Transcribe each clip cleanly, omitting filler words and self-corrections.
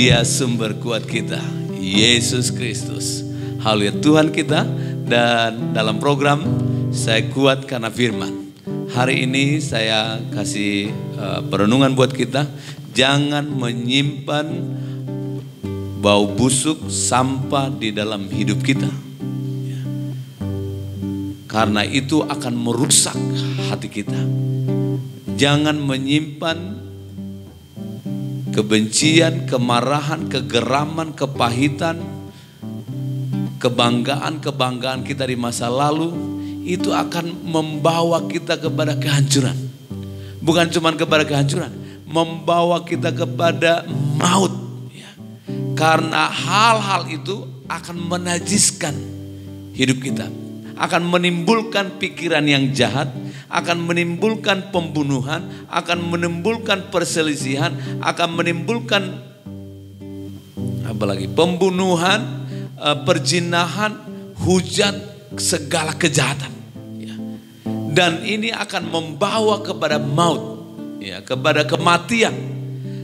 Dia sumber kuat kita, Yesus Kristus. Haleluya, Tuhan kita. Dan dalam program Saya Kuat Karena Firman, hari ini saya kasih perenungan buat kita. Jangan menyimpan bau busuk sampah di dalam hidup kita, karena itu akan merusak hati kita. Jangan menyimpan kebencian, kemarahan, kegeraman, kepahitan, kebanggaan kita di masa lalu. Itu akan membawa kita kepada kehancuran. Bukan cuma kepada kehancuran, membawa kita kepada maut. Karena hal-hal itu akan menajiskan hidup kita, akan menimbulkan pikiran yang jahat, akan menimbulkan pembunuhan, akan menimbulkan perselisihan, akan menimbulkan apalagi pembunuhan, perzinahan, hujat, segala kejahatan. Dan ini akan membawa kepada maut, kepada kematian.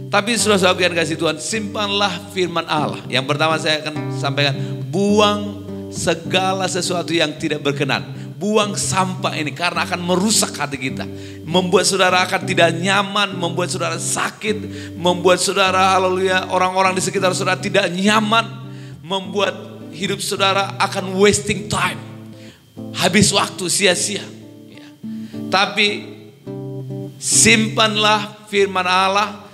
Tapi saudara-saudara yang kasih Tuhan, simpanlah firman Allah. Yang pertama saya akan sampaikan, buang segala sesuatu yang tidak berkenan. Buang sampah ini karena akan merusak hati kita. Membuat saudara akan tidak nyaman, membuat saudara sakit, membuat saudara, haleluya, orang-orang di sekitar saudara tidak nyaman. Membuat hidup saudara akan wasting time. Habis waktu sia-sia. Tapi simpanlah firman Allah.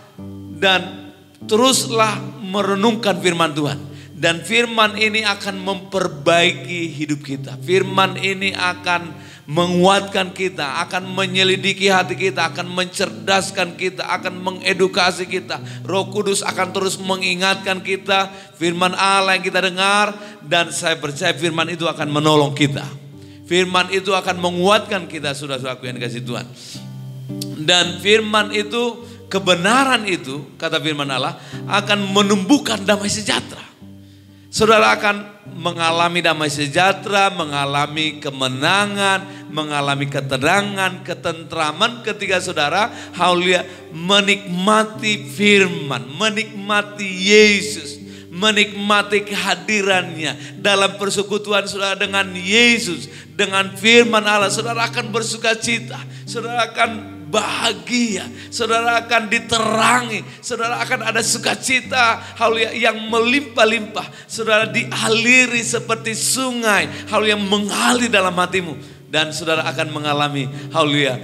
Dan teruslah merenungkan firman Tuhan. Dan firman ini akan memperbaiki hidup kita. Firman ini akan menguatkan kita, akan menyelidiki hati kita, akan mencerdaskan kita, akan mengedukasi kita. Roh Kudus akan terus mengingatkan kita firman Allah yang kita dengar. Dan saya percaya firman itu akan menolong kita. Firman itu akan menguatkan kita, saudara-saudaraku yang dikasihi Tuhan. Dan firman itu, kebenaran itu, kata firman Allah, akan menumbuhkan damai sejahtera. Saudara akan mengalami damai sejahtera, mengalami kemenangan, mengalami ketenangan, ketentraman ketika saudara, haleluya, menikmati firman, menikmati Yesus, menikmati kehadirannya dalam persekutuan saudara dengan Yesus, dengan firman Allah. Saudara akan bersuka cita, saudara akan bahagia, saudara akan diterangi, saudara akan ada sukacita, haleluya, yang melimpah-limpah. Saudara dialiri seperti sungai, haleluya, mengalir dalam hatimu. Dan saudara akan mengalami, haleluya,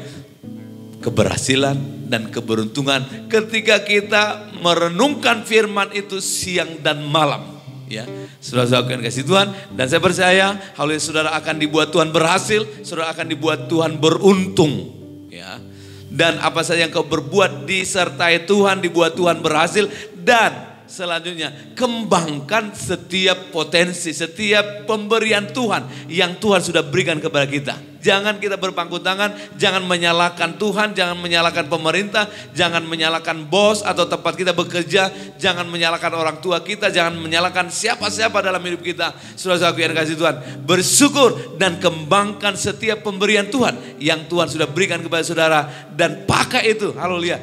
keberhasilan dan keberuntungan ketika kita merenungkan firman itu siang dan malam. Ya, saudara-saudara yang kasih Tuhan, dan saya percaya, haleluya, saudara akan dibuat Tuhan berhasil, saudara akan dibuat Tuhan beruntung. Ya. Dan apa saja yang kau berbuat disertai Tuhan, dibuat Tuhan berhasil. Dan selanjutnya, kembangkan setiap potensi, setiap pemberian Tuhan yang Tuhan sudah berikan kepada kita. Jangan kita berpangku tangan, jangan menyalahkan Tuhan, jangan menyalahkan pemerintah, jangan menyalahkan bos atau tempat kita bekerja, jangan menyalahkan orang tua kita, jangan menyalahkan siapa-siapa dalam hidup kita. Saudara-saudaraku yang kasih Tuhan, bersyukur dan kembangkan setiap pemberian Tuhan yang Tuhan sudah berikan kepada saudara, dan pakai itu, haleluya,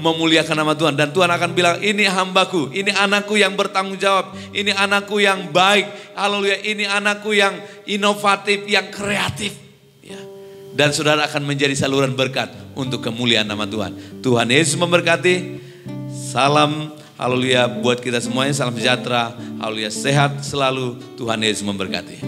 memuliakan nama Tuhan. Dan Tuhan akan bilang, ini hambaku, ini anakku yang bertanggung jawab, ini anakku yang baik, haleluya, ini anakku yang inovatif, yang kreatif. Dan saudara akan menjadi saluran berkat untuk kemuliaan nama Tuhan. Tuhan Yesus memberkati. Salam, haleluya, buat kita semuanya. Salam sejahtera, haleluya, sehat selalu. Tuhan Yesus memberkati.